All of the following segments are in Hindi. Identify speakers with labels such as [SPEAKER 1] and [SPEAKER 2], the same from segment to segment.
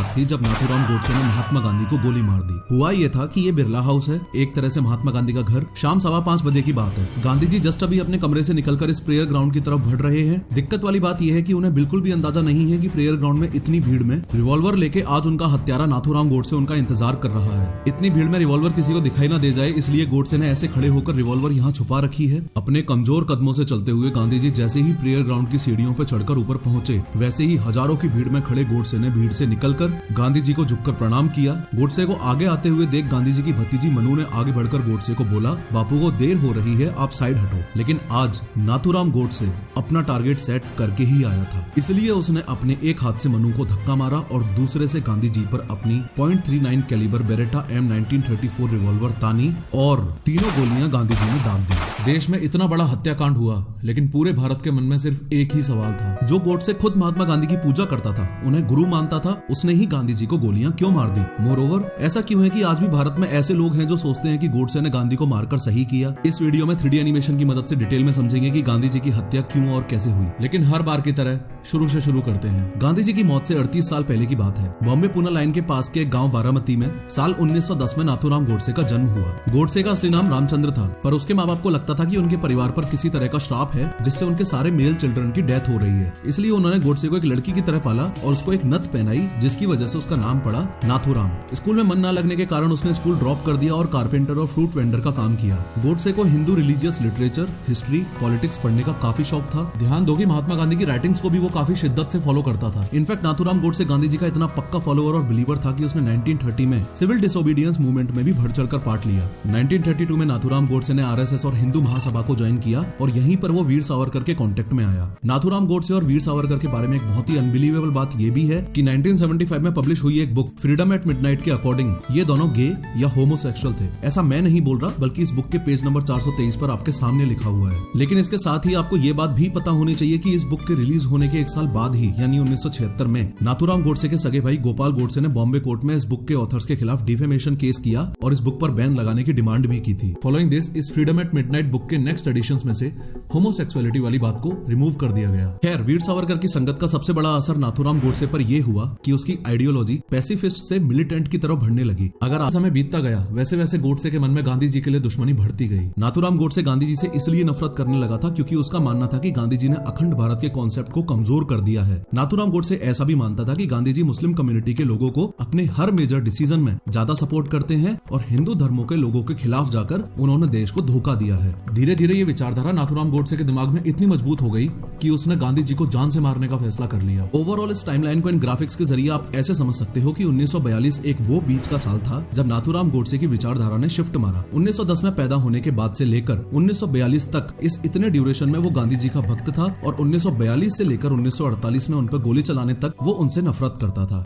[SPEAKER 1] रात थी जब नाथूराम गोडसे ने महात्मा गांधी को गोली मार दी। हुआ ये था कि ये बिरला हाउस है, एक तरह से महात्मा गांधी का घर। शाम 5:15 बजे की बात है। गांधी जी जस्ट अभी अपने कमरे से निकलकर इस प्रेयर ग्राउंड की तरफ बढ़ रहे हैं। दिक्कत वाली बात यह है कि उन्हें बिल्कुल भी अंदाजा नहीं है कि प्रेयर ग्राउंड में इतनी भीड़ में रिवॉल्वर लेके आज उनका हत्यारा नाथूराम गोडसे उनका इंतजार कर रहा है। इतनी भीड़ में रिवॉल्वर किसी को दिखाई ना दे जाए, इसलिए गोडसे ने ऐसे खड़े होकर रिवॉल्वर यहाँ छुपा रखी है। अपने कमजोर कदमों से चलते हुए गांधी जी जैसे ही प्रेयर ग्राउंड की सीढ़ियों पर चढ़कर ऊपर पहुंचे, वैसे ही हजारों की भीड़ में खड़े गोडसे ने भीड़ से निकलकर गांधी जी को झुककर प्रणाम किया। गोडसे को आगे आते हुए देख गांधी जी की भतीजी मनु ने आगे बढ़कर गोडसे को बोला, बापू को देर हो रही है, आप साइड हटो। लेकिन आज नाथूराम गोडसे अपना टारगेट सेट करके ही आया था, इसलिए उसने अपने एक हाथ से मनु को धक्का मारा और दूसरे से गांधी जी पर अपनी .39 कैलिबर बेरेटा M1934 रिवॉल्वर तानी और तीनों गोलियां गांधी जी ने दाग दी। देश में इतना बड़ा हत्याकांड हुआ, लेकिन पूरे भारत के मन में सिर्फ एक ही सवाल था। जो गोडसे खुद महात्मा गांधी की पूजा करता था, उन्हें गुरु मानता था, उसने ही गांधी जी को गोलियां क्यों मार दी? मोरओवर, ऐसा क्यों है कि आज भी भारत में ऐसे लोग हैं जो सोचते हैं कि गोडसे ने गांधी को मारकर सही किया? इस वीडियो में 3D एनिमेशन की मदद से डिटेल में समझेंगे कि गांधी जी की हत्या क्यों और कैसे हुई। लेकिन हर बार की तरह शुरू से शुरू करते हैं। गांधी जी की मौत से 38 साल पहले की बात है। बॉम्बे पुणे लाइन के पास के गांव बारामती में साल 1910 में नाथूराम गोडसे का जन्म हुआ। गोडसे का असली नाम रामचंद्र था, पर उसके माँ बाप को लगता था कि उनके परिवार पर किसी तरह का श्राप है, जिससे उनके सारे मेल चिल्ड्रन की डेथ हो रही है। इसलिए उन्होंने गोडसे को एक लड़की की तरह पाला और उसको एक नथ पहनाई, जिसकी वजह से उसका नाम पड़ा नाथूराम। स्कूल में मन न लगने के कारण उसने स्कूल ड्रॉप कर दिया और कारपेंटर और फ्रूट वेंडर का काम किया। गोडसे को Hindu religious literature, history, politics पढ़ने का काफी शौक था। ध्यान दो कि महात्मा गांधी की राइटिंग्स को भी वो काफी शिद्दत से फॉलो करता था। इनफैक्ट नाथूराम गोडसे गांधी जी का इतना पक्का फॉलोअर और बिलीवर था कि उसने 1930 में सिविल डिसोबीडियंस मूवमेंट में भी बढ़ चढ़कर पार्ट लिया। 1932 में नाथूराम गोडसे ने RSS और हिंदू महासभा को ज्वाइन किया और यहीं पर वो वीर सावरकर के कांटेक्ट में आया। नाथूराम गोडसे और वीर सावरकर के बारे में एक बहुत ही अनबिलीवेबल बात ये भी है कि 1975 में पब्लिश हुई एक बुक फ्रीडम एट मिडनाइट के अकॉर्डिंग ये दोनों गे या होमोसेक्सुअल थे। ऐसा मैं नहीं बोल रहा, बल्कि इस बुक के पेज नंबर 423 पर आपके सामने लिखा हुआ है। लेकिन इसके साथ ही आपको ये बात भी पता होनी चाहिए कि इस बुक के रिलीज होने के एक साल बाद ही, यानी 1976 में, नाथूराम गोडसे के सगे भाई गोपाल गोडसे ने बॉम्बे कोर्ट में इस बुक के ऑथर्स के खिलाफ डिफेमेशन केस किया और इस बुक पर बैन लगाने की डिमांड भी की थी। फॉलोइंग दिस, इस फ्रीडम एट मिडनाइट बुक के नेक्स्ट एडिशंस में से होमोसेक्सुअलिटी वाली बात को रिमूव कर दिया गया। खैर, वीर सावरकर की संगत का सबसे बड़ा असर नाथूराम गोडसे पर यह हुआ कि उसकी आइडियोलॉजी पैसिफिस्ट से मिलिटेंट की तरफ बढ़ने लगी। अगर समय बीतता गया, वैसे वैसे गोडसे के मन में गांधी जी के लिए दुश्मनी बढ़ती गई। नाथूराम गोडसे गांधी जी से इसलिए नफरत करने लगा था क्योंकि उसका मानना था कि गांधी जी ने अखंड भारत के कॉन्सेप्ट को कमजोर कर दिया है। नाथूराम गोडसे ऐसा भी मानता था कि गांधी जी मुस्लिम कम्युनिटी के लोगों को अपने हर मेजर डिसीजन में ज्यादा सपोर्ट करते हैं और हिंदू धर्मों के लोगों के खिलाफ जाकर उन्होंने देश को धोखा दिया है। धीरे धीरे ये विचारधारा नाथूराम गोडसे के दिमाग में इतनी मजबूत हो गई कि उसने गांधी जी को जान से मारने का फैसला कर लिया। ओवरऑल इस टाइमलाइन को इन ग्राफिक्स के जरिए आप ऐसे समझ सकते हो कि 1942 एक वो बीच का साल था जब नाथूराम गोडसे की विचारधारा ने शिफ्ट मारा। 1910 में पैदा होने के बाद से लेकर 1942 तक इस इतने ड्यूरेशन में वो गांधी जी का भक्त था और 1942 से लेकर 1948 में उन पर गोली चलाने तक वो उनसे नफरत करता था।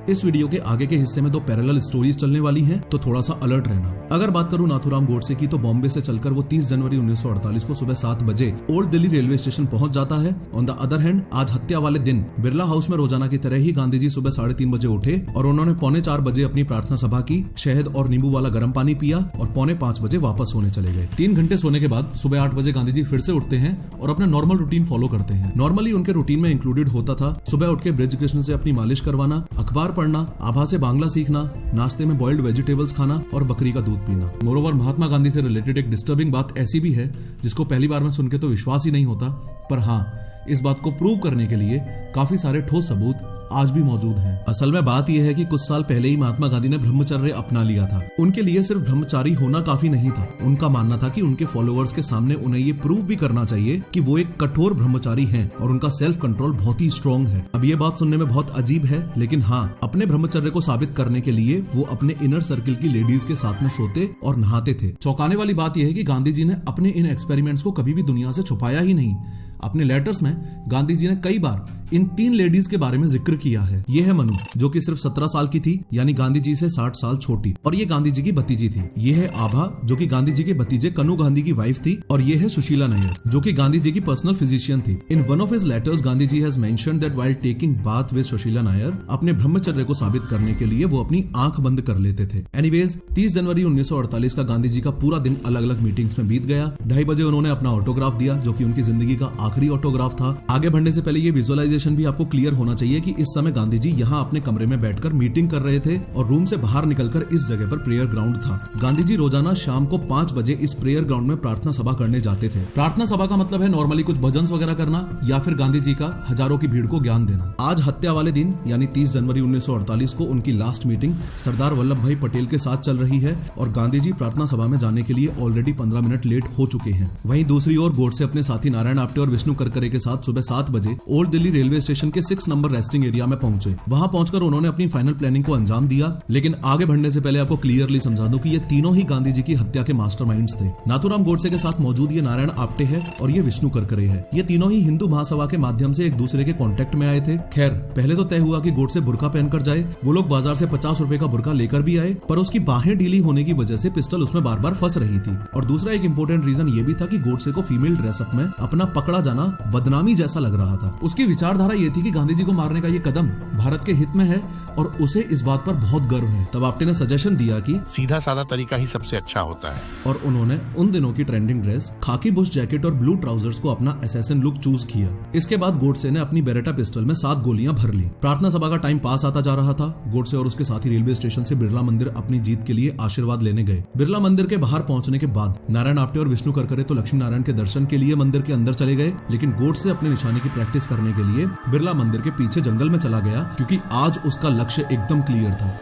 [SPEAKER 1] इस वीडियो के आगे के हिस्से में 2 पैरेलल स्टोरीज चलने वाली हैं, तो थोड़ा सा अलर्ट रहना। अगर बात करूं नाथूराम गोडसे की, तो बॉम्बे से चलकर वो 30 जनवरी 1948 को सुबह 7 बजे ओल्ड दिल्ली रेलवे स्टेशन पहुंच जाता है। ऑन द अदर हैंड, आज हत्या वाले दिन बिरला हाउस में रोजाना की तरह ही गांधी जी सुबह 3:30 बजे उठे और उन्होंने 4:45 बजे अपनी प्रार्थना सभा की, शहद और नींबू वाला गर्म पानी पिया और 4:45 बजे वापस सोने चले गए। 3 घंटे सोने के बाद सुबह 8 बजे गांधी जी फिर से उठते हैं और अपना नॉर्मल रूटीन फॉलो करते हैं। नॉर्मली उनके रूटीन में इंक्लूडेड होता था सुबह उठ के ब्रिज कृष्ण से अपनी मालिश करवाना, अखबार पढ़ना, आभा से बांग्ला सीखना, नाश्ते में बॉइल्ड वेजिटेबल्स खाना और बकरी का दूध पीना। मोरोवर, महात्मा गांधी से रिलेटेड एक डिस्टर्बिंग बात ऐसी भी है जिसको पहली बार में सुन के तो विश्वास ही नहीं होता, पर हाँ, इस बात को प्रूव करने के लिए काफी सारे ठोस सबूत आज भी मौजूद हैं। असल में बात यह है कि कुछ साल पहले ही महात्मा गांधी ने ब्रह्मचर्य अपना लिया था। उनके लिए सिर्फ ब्रह्मचारी होना काफी नहीं था। उनका मानना था कि उनके फॉलोअर्स के सामने उन्हें ये प्रूव भी करना चाहिए कि वो एक कठोर ब्रह्मचारी हैं और उनका सेल्फ कंट्रोल बहुत ही स्ट्रॉन्ग है। अब ये बात सुनने में बहुत अजीब है, लेकिन हाँ, अपने ब्रह्मचर्य को साबित करने के लिए वो अपने इनर सर्किल की लेडीज के साथ में सोते और नहाते थे। चौंकाने वाली बात यह है कि गांधी जी ने अपने इन एक्सपेरिमेंट्स को कभी भी दुनिया से छुपाया ही नहीं। अपने लेटर्स में गांधी जी ने कई बार इन 3 लेडीज के बारे में जिक्र किया है। ये है मनु, जो कि सिर्फ 17 साल की थी, यानी गांधी जी से 60 साल छोटी, और ये गांधी जी की भतीजी थी। ये है आभा, जो कि गांधी जी के भतीजे कन्हू गांधी की वाइफ थी, और ये है सुशीला नायर, जो कि गांधी जी की पर्सनल फिजिशियन थी। In one of his letters Gandhi ji has mentioned that while taking bath with Sushila Nayar, अपने ब्रह्मचर्य को साबित करने के लिए वो अपनी आंख बंद कर लेते थे। एनीवेज 30 जनवरी 1948 का गांधी जी का पूरा दिन अलग अलग मीटिंग्स में बीत गया। 2:30 बजे उन्होंने अपना ऑटोग्राफ दिया, जो कि उनकी जिंदगी का आखिरी ऑटोग्राफ था। आगे बढ़ने से पहले ये विजुअलाइजेशन भी आपको क्लियर होना चाहिए कि इस समय गांधी जी यहाँ अपने कमरे में बैठकर मीटिंग कर रहे थे और रूम से बाहर निकलकर इस जगह पर प्रेयर ग्राउंड था। गांधी जी रोजाना शाम को 5 बजे इस प्रेयर ग्राउंड में प्रार्थना सभा करने जाते थे। प्रार्थना सभा का मतलब है नॉर्मली कुछ भजन वगैरह करना या फिर गांधी जी का हजारों की भीड़ को ज्ञान देना। आज हत्या वाले दिन यानी 30 जनवरी 1948 को उनकी लास्ट मीटिंग सरदार वल्लभ भाई पटेल के साथ चल रही है और गांधी जी प्रार्थना सभा में जाने के लिए ऑलरेडी 15 मिनट लेट हो चुके हैं। वहीं दूसरी ओर गोडसे अपने साथी नारायण आप्टे और विष्णु करकरे के साथ सुबह 7 बजे ओल्ड दिल्ली रेलवे स्टेशन के 6 नंबर रेस्टिंग एरिया में पहुंचे। वहां पहुंचकर उन्होंने अपनी फाइनल प्लानिंग को अंजाम दिया। लेकिन आगे बढ़ने से पहले आपको क्लियरली समझा दूं कि ये तीनों ही गांधी जी की हत्या के मास्टरमाइंड्स थे। नाथूराम गोडसे के साथ मौजूद ये नारायण आप्टे है और ये विष्णु करकरे है। ये तीनों ही हिंदू महासभा के माध्यम से एक दूसरे के कांटेक्ट में आए थे। खैर पहले तो तय हुआ कि गोडसे बुर्का पहनकर जाए। वो लोग बाजार से 50 रुपए का बुर्का लेकर भी आए, पर उसकी बाहें ढीली होने की वजह से पिस्टल उसमें बार बार फंस रही थी। और दूसरा एक इंपॉर्टेंट रीजन ये भी था कि गोडसे को फीमेल ड्रेसअप में अपना पकड़ा जाना बदनामी जैसा लग रहा था। उसकी विचारधारा ये थी कि गांधी जी को मारने का ये कदम भारत के हित में है और उसे इस बात पर बहुत गर्व है। तब आप्टे ने सजेशन दिया कि
[SPEAKER 2] सीधा साधा तरीका ही सबसे अच्छा होता है,
[SPEAKER 1] और उन्होंने उन दिनों की ट्रेंडिंग ड्रेस खाकी बुश जैकेट और ब्लू ट्राउजर्स को अपना असैसिन लुक चूज किया। इसके बाद गोडसे ने अपनी बेरेटा पिस्टल में 7 गोलियां भर ली। प्रार्थना सभा का टाइम पास आता जा रहा था। गोडसे और उसके साथी रेलवे स्टेशन से बिरला मंदिर अपनी जीत के लिए आशीर्वाद लेने गए। बिरला मंदिर के बाहर पहुंचने के बाद नारायण आप्टे और विष्णु करकरे तो लक्ष्मी नारायण के दर्शन के लिए मंदिर के अंदर चले गए, लेकिन गोडसे अपने निशाने की प्रैक्टिस करने के लिए बिरला मंदिर के पीछे जंगल में चला गया, क्योंकि आज उसका लक्ष्य एकदम क्लियर था।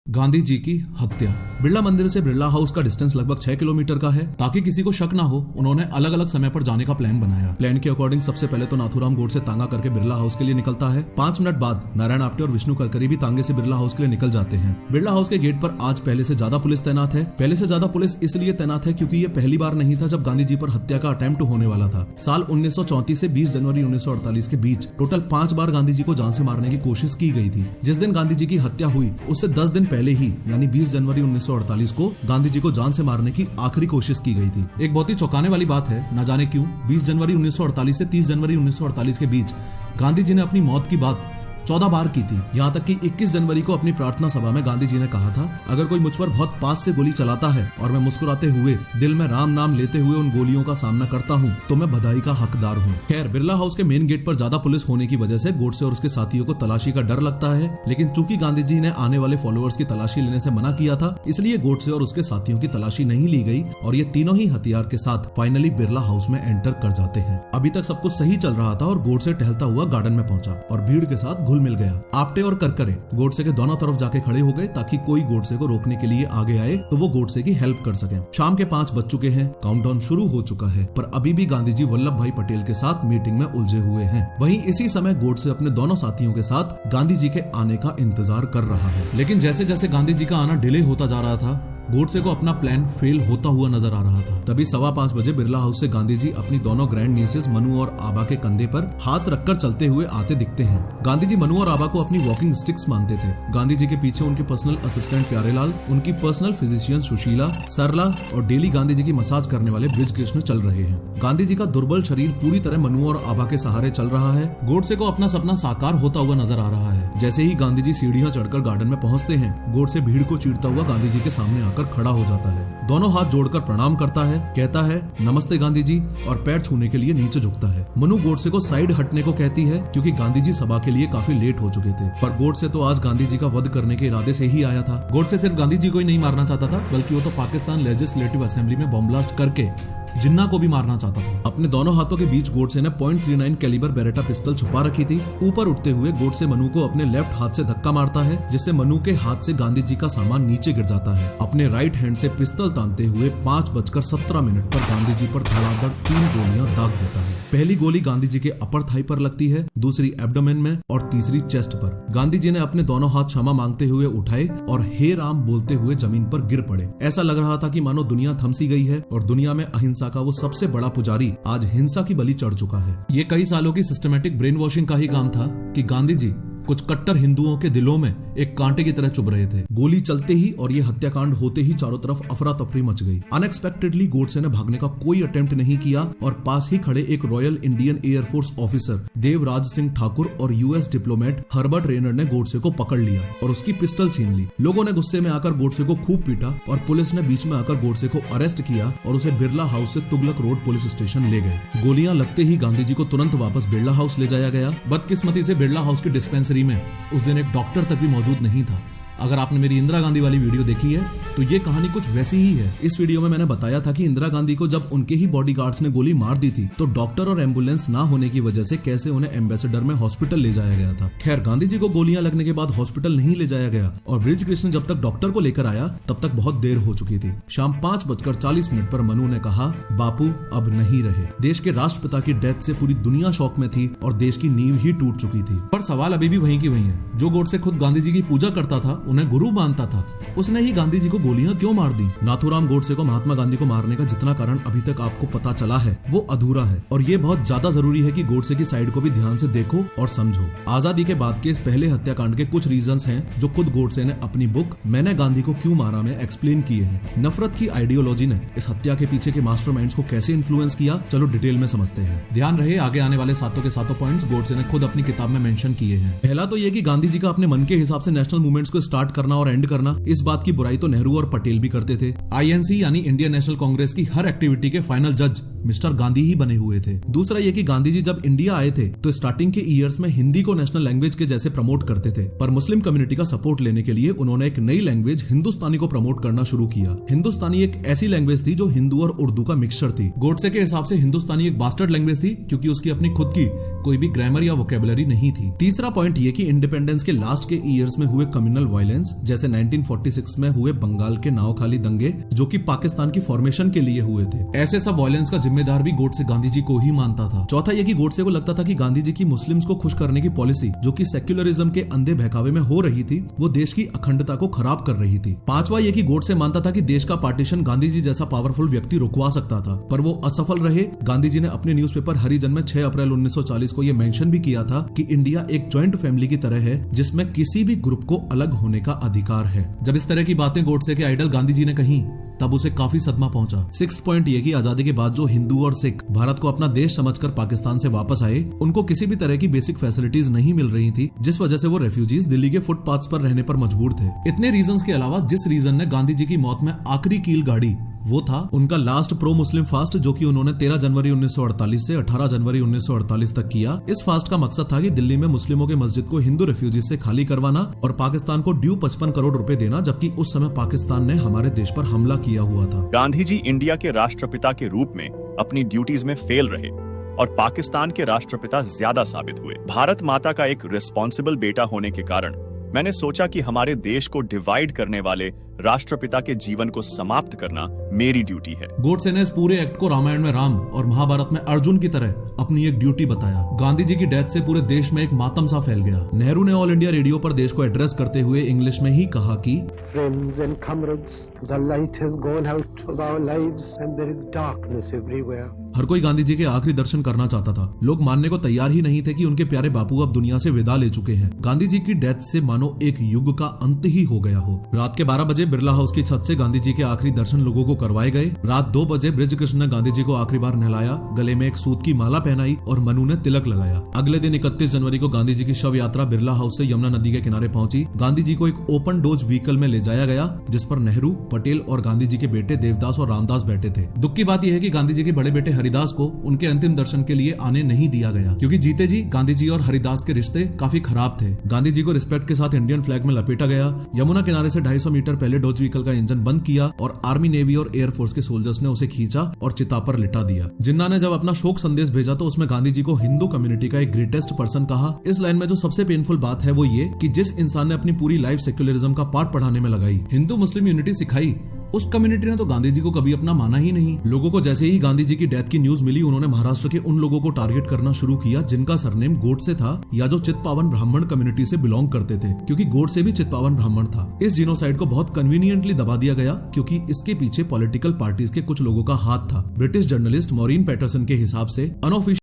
[SPEAKER 1] गांधी जी की हत्या। बिरला मंदिर से बिरला हाउस का डिस्टेंस लगभग 6 किलोमीटर का है। ताकि किसी को शक ना हो, उन्होंने अलग अलग समय पर जाने का प्लान बनाया। प्लान के अकॉर्डिंग सबसे पहले तो नाथूराम गोडसे तांगा करके बिरला हाउस के लिए निकलता है। 5 मिनट बाद नारायण आप्टे और विष्णु करकरे भी तांगे से बिरला हाउस के लिए निकल जाते हैं। बिरला हाउस के गेट पर आज पहले से ज्यादा पुलिस तैनात है। पहले से ज्यादा पुलिस इसलिए तैनात है क्योंकि ये पहली बार नहीं था जब गांधी जी पर हत्या का अटेम्प्ट होने वाला था। साल 1934 से 20 जनवरी 1948 के बीच टोटल 5 बार गांधी जी को जान से मारने की कोशिश की गई थी। जिस दिन गांधी जी की हत्या हुई उससे 10 दिन पहले ही यानी 20 जनवरी 1948 को गांधी जी को जान से मारने की आखिरी कोशिश की गई थी। एक बहुत ही चौंकाने वाली बात है, न जाने क्यों 20 जनवरी 1948 से 30 जनवरी 1948 के बीच गांधी जी ने अपनी मौत की बात 14 बार की थी। यहाँ तक कि 21 जनवरी को अपनी प्रार्थना सभा में गांधी जी ने कहा था, अगर कोई मुझ पर बहुत पास से गोली चलाता है और मैं मुस्कुराते हुए दिल में राम नाम लेते हुए उन गोलियों का सामना करता हूँ तो मैं बधाई का हकदार हूँ। खैर बिरला हाउस के मेन गेट पर ज्यादा पुलिस होने की वजह से गोडसे और उसके साथियों को तलाशी का डर लगता है, लेकिन चूंकि गांधी जी ने आने वाले फॉलोअर्स की तलाशी लेने से मना किया था, इसलिए गोडसे और उसके साथियों की तलाशी नहीं ली गई और ये तीनों ही हथियार के साथ फाइनली बिरला हाउस में एंटर कर जाते हैं। अभी तक सब कुछ सही चल रहा था और गोडसे टहलता हुआ गार्डन में पहुंचा और भीड़ के साथ घुल मिल गया। आप्टे और करकरे गोडसे के दोनों तरफ जाके खड़े हो गए ताकि कोई गोडसे को रोकने के लिए आगे आए तो वो गोडसे की हेल्प कर सके। शाम के 5 बज चुके हैं, काउंटडाउन शुरू हो चुका है, पर अभी भी गांधी जी वल्लभ भाई पटेल के साथ मीटिंग में उलझे हुए हैं। वहीं इसी समय गोडसे अपने दोनों साथियों के साथ गांधी जी के आने का इंतजार कर रहा है। लेकिन जैसे जैसे गांधी जी का आना डिले होता जा रहा था, गोडसे को अपना प्लान फेल होता हुआ नजर आ रहा था। तभी 5:15 बजे बिरला हाउस से गांधी जी अपनी दोनों ग्रैंड नीसेस मनु और आभा के कंधे पर हाथ रखकर चलते हुए आते दिखते हैं। गांधी जी मनु और आभा को अपनी वॉकिंग स्टिक्स मानते थे। गांधी जी के पीछे उनके पर्सनल असिस्टेंट प्यारेलाल, उनकी पर्सनल फिजिशियन सुशीला, सरला और डेली गांधी जी की मसाज करने वाले ब्रिज कृष्ण चल रहे हैं। गांधी जी का दुर्बल शरीर पूरी तरह मनु और आभा के सहारे चल रहा है। गोडसे को अपना सपना साकार होता हुआ नजर आ रहा है। जैसे ही गांधी जी सीढ़ियां चढ़कर गार्डन में पहुंचते हैं, गोडसे भीड़ को चीरता हुआ गांधी जी के सामने आकर खड़ा हो जाता है। दोनों हाथ जोड़कर प्रणाम करता है, कहता है नमस्ते गांधी जी और पैर छूने के लिए नीचे झुकता है। मनु गोडसे को साइड हटने को कहती है क्योंकि गांधी जी सभा के लिए काफी लेट हो चुके थे, पर गोडसे तो आज गांधी जी का वध करने के इरादे से ही आया था। गोडसे सिर्फ गांधी जी को ही नहीं मारना चाहता था, बल्कि वो तो पाकिस्तान लेजिस्लेटिव असेंबली में बॉम्ब ब्लास्ट करके जिन्ना को भी मारना चाहता था। अपने दोनों हाथों के बीच गोडसे ने .39 कैलिबर बेरेटा पिस्टल छुपा रखी थी। ऊपर उठते हुए गोडसे मनु को अपने लेफ्ट हाथ से धक्का मारता है, जिससे मनु के हाथ से गांधी जी का सामान नीचे गिर जाता है। अपने राइट हैंड से पिस्टल तानते हुए 5:17 पर गांधी जी पर धड़ाधड़ 3 गोलियां दाग देता है। पहली गोली गांधी जी के अपर थाई पर लगती है, दूसरी एब्डोमेन में और तीसरी चेस्ट पर। गांधी जी ने अपने दोनों हाथ क्षमा मांगते हुए उठाए और हे राम बोलते हुए जमीन पर गिर पड़े। ऐसा लग रहा था कि मानो दुनिया थम सी गई है और दुनिया में अहिंसा का वो सबसे बड़ा पुजारी आज हिंसा की बलि चढ़ चुका है। ये कई सालों की सिस्टमैटिक ब्रेन वॉशिंग का ही काम था कि गांधी जी कुछ कट्टर हिंदुओं के दिलों में एक कांटे की तरह चुभ रहे थे। गोली चलते ही और ये हत्याकांड होते ही चारों तरफ अफरा तफरी मच गई। अनएक्सपेक्टेडली गोडसे ने भागने का कोई अटेम्प्ट नहीं किया और पास ही खड़े एक royal Indian air force officer Devraj Singh Thakur और यूएस डिप्लोमेट हर्बर्ट रेनर ने गोडसे को पकड़ लिया और उसकी पिस्टल छीन ली। लोगों ने गुस्से में आकर गोडसे को खूब पीटा और पुलिस ने बीच में आकर गोडसे को अरेस्ट किया और उसे बिरला हाउस से तुगलक रोड पुलिस स्टेशन ले गए। गोलियां लगते ही गांधी जी को तुरंत वापस बिरला हाउस ले जाया गया। बदकिस्मती से बिरला हाउस की डिस्पेंसरी में उस दिन एक डॉक्टर तक भी मौजूद नहीं था। अगर आपने मेरी इंदिरा गांधी वाली वीडियो देखी है तो ये कहानी कुछ वैसी ही है। इस वीडियो में मैंने बताया था कि इंदिरा गांधी को जब उनके ही बॉडीगार्ड्स ने गोली मार दी थी तो डॉक्टर और एम्बुलेंस ना होने की वजह से कैसे उन्हें एम्बेसडर में हॉस्पिटल ले जाया गया था। खैर, गांधी जी को गोलियां लगने के बाद हॉस्पिटल नहीं ले जाया गया और बृज कृष्ण जब तक डॉक्टर को लेकर आया तब तक बहुत देर हो चुकी थी। शाम 5:40 पर मनु ने कहा, बापू अब नहीं रहे। देश के राष्ट्रपिता की डेथ से पूरी दुनिया शौक में थी और देश की नींव ही टूट चुकी थी। पर सवाल अभी भी वहीं की वहीं है। जो गोडसे खुद गांधी जी की पूजा करता था, उन्हें गुरु मानता था, उसने ही गांधी जी को गोलियां क्यों मार दी? नाथूराम गोडसे को महात्मा गांधी को मारने का जितना कारण अभी तक आपको पता चला है वो अधूरा है और ये बहुत ज्यादा जरूरी है कि गोडसे की साइड को भी ध्यान से देखो और समझो। आजादी के बाद के इस पहले हत्याकांड के कुछ रीजंस हैं जो खुद गोडसे ने अपनी बुक मैंने गांधी को क्यों मारा में एक्सप्लेन किए हैं। नफरत की आइडियोलॉजी ने इस हत्या के पीछे के मास्टरमाइंड्स को कैसे इन्फ्लुएंस किया, चलो डिटेल में समझते हैं। ध्यान रहे, आगे आने वाले सातों के सातों पॉइंट्स गोडसे ने खुद अपनी किताब में मेंशन किए हैं। पहला तो ये कि गांधी जी का अपने मन के हिसाब से नेशनल मूवमेंट्स को स्टार्ट करना और एंड करना, इस बात की बुराई तो नेहरू और पटेल भी करते थे। आईएनसी यानी इंडियन नेशनल कांग्रेस की हर एक्टिविटी के फाइनल जज मिस्टर गांधी ही बने हुए थे। दूसरा ये कि गांधी जी जब इंडिया आए थे तो स्टार्टिंग के ईयर्स में हिंदी को नेशनल लैंग्वेज के जैसे प्रमोट करते थे, पर मुस्लिम कम्युनिटी का सपोर्ट लेने के लिए उन्होंने एक नई लैंग्वेज हिंदुस्तानी को प्रमोट करना शुरू किया। हिंदुस्तानी एक ऐसी लैंग्वेज थी जो हिंदू और उर्दू का मिक्सचर थी। गोडसे के हिसाब से हिंदुस्तानी एक बास्टर्ड लैंग्वेज थी क्योंकि उसकी अपनी खुद की कोई भी ग्रामर या वोकेबुलरी नहीं थी। तीसरा पॉइंट ये कि इंडिपेंडेंस के लास्ट के ईयर्स में हुए कम्युनल वायलेंस जैसे 1946 में हुए बंगाल के नावखाली दंगे जो कि पाकिस्तान की फॉर्मेशन के लिए हुए थे, ऐसे सब वायलेंस का जिम्मेदार भी गोडसे गांधी जी को ही मानता था। चौथा ये कि गोडसे को लगता था कि गांधी जी की मुस्लिम्स को खुश करने की पॉलिसी जो कि सेक्युलरिज्म के अंधे बहकावे में हो रही थी वो देश की अखंडता को खराब कर रही थी। पांचवा ये कि गोडसे मानता था कि देश का पार्टीशन गांधी जी जैसा पावरफुल व्यक्ति रुकवा सकता था, पर वो असफल रहे। गांधी जी ने अपने न्यूज़पेपर हरिजन में 6 अप्रैल 1940 को ये मेंशन भी किया था कि इंडिया एक जॉइंट फैमिली की तरह है जिसमें किसी भी ग्रुप को अलग होने का अधिकार है। जब इस तरह की बातें गोडसे के आइडल गांधी जी ने कही तब उसे काफी सदमा पहुंचा। सिक्स्थ पॉइंट ये कि आजादी के बाद जो हिंदू और सिख भारत को अपना देश समझकर पाकिस्तान से वापस आए, उनको किसी भी तरह की बेसिक फैसिलिटीज नहीं मिल रही थी, जिस वजह से वो रेफ्यूजीज दिल्ली के फुटपाथ्स पर रहने पर मजबूर थे। इतने रीजंस के अलावा जिस रीजन ने गांधी जी की मौत में आखिरी कील गाड़ी वो था उनका लास्ट प्रो मुस्लिम फास्ट जो कि उन्होंने 13 जनवरी 1948 से 18 जनवरी 1948 तक किया। इस फास्ट का मकसद था कि दिल्ली में मुस्लिमों के मस्जिद को हिंदू रेफ्यूजीज से खाली करवाना और पाकिस्तान को ड्यू 55 करोड़ रुपए देना, जबकि उस समय पाकिस्तान ने हमारे देश पर हमला किया हुआ था।
[SPEAKER 3] गांधी जी इंडिया के राष्ट्रपिता के रूप में अपनी ड्यूटीज में फेल रहे और पाकिस्तान के राष्ट्रपिता ज्यादा साबित हुए। भारत माता का एक रिस्पॉन्सिबल बेटा होने के कारण मैंने सोचा कि हमारे देश को डिवाइड करने वाले राष्ट्रपिता के जीवन को समाप्त करना मेरी ड्यूटी है।
[SPEAKER 1] गोडसे ने इस पूरे एक्ट को रामायण में राम और महाभारत में अर्जुन की तरह अपनी एक ड्यूटी बताया। गांधी जी की डेथ से पूरे देश में एक मातम सा फैल गया। नेहरू ने ऑल इंडिया रेडियो पर देश को एड्रेस करते हुए इंग्लिश में ही कहा कि
[SPEAKER 4] Friends and comrades, the light has gone out of our lives and there is darkness everywhere.
[SPEAKER 1] हर कोई गांधी जी के आखिरी दर्शन करना चाहता था। लोग मानने को तैयार ही नहीं थे कि उनके प्यारे बापू अब दुनिया से विदा ले चुके हैं। गांधी जी की डेथ से मानो एक युग का अंत ही हो गया हो। रात के 12 बजे बिरला हाउस की छत से गांधी जी के आखिरी दर्शन लोगों को करवाए गए। रात 2 बजे बृज कृष्ण ने गांधी जी को आखिरी बार नहलाया, गले में एक सूत की माला पहनाई और मनु ने तिलक लगाया। अगले दिन 31 जनवरी को गांधी जी की शव यात्रा बिरला हाउस से यमुना नदी के किनारे पहुंची। गांधी जी को एक ओपन डोज व्हीकल में ले जाया गया जिस पर नेहरू, पटेल और गांधी जी के बेटे देवदास और रामदास बैठे थे। दुख की बात यह है कि गांधी जी के बड़े बेटे हरिदास को उनके अंतिम दर्शन के लिए आने नहीं दिया गया, क्योंकि जीते जी गांधी जी और हरिदास के रिश्ते काफी खराब थे। गांधी जी को रिस्पेक्ट के साथ इंडियन फ्लैग में लपेटा गया। यमुना किनारे से 250 मीटर पहले डोज व्हीकल का इंजन बंद किया और आर्मी, नेवी और एयरफोर्स के सोल्जर्स ने उसे खींचा और चिता पर लिटा दिया। जिन्ना ने जब अपना शोक संदेश भेजा तो उसमें गांधी जी को हिंदू कम्युनिटी का एक ग्रेटेस्ट पर्सन कहा। इस लाइन में जो सबसे पेनफुल बात है वो ये कि जिस इंसान ने अपनी पूरी लाइफ सेक्युलरिज्म का पाठ पढ़ाने में लगाई, हिंदू मुस्लिम यूनिटी सिखाई, उस कम्युनिटी ने तो गांधी जी को कभी अपना माना ही नहीं। लोगों को जैसे ही गांधी जी की डेथ की न्यूज मिली, उन्होंने महाराष्ट्र के उन लोगों को टारगेट करना शुरू किया जिनका सरनेम गोडसे था या जो चित्पावन ब्राह्मण कम्युनिटी से बिलोंग करते थे, क्योंकि गोडसे भी चित्पावन ब्राह्मण था। इस जीनोसाइड को बहुत कन्वीनियंटली दबा दिया गया क्योंकि इसके पीछे पॉलिटिकल पार्टीज के कुछ लोगों का हाथ था। ब्रिटिश जर्नलिस्ट मॉरीन पैटरसन के हिसाब से अनऑफिशियल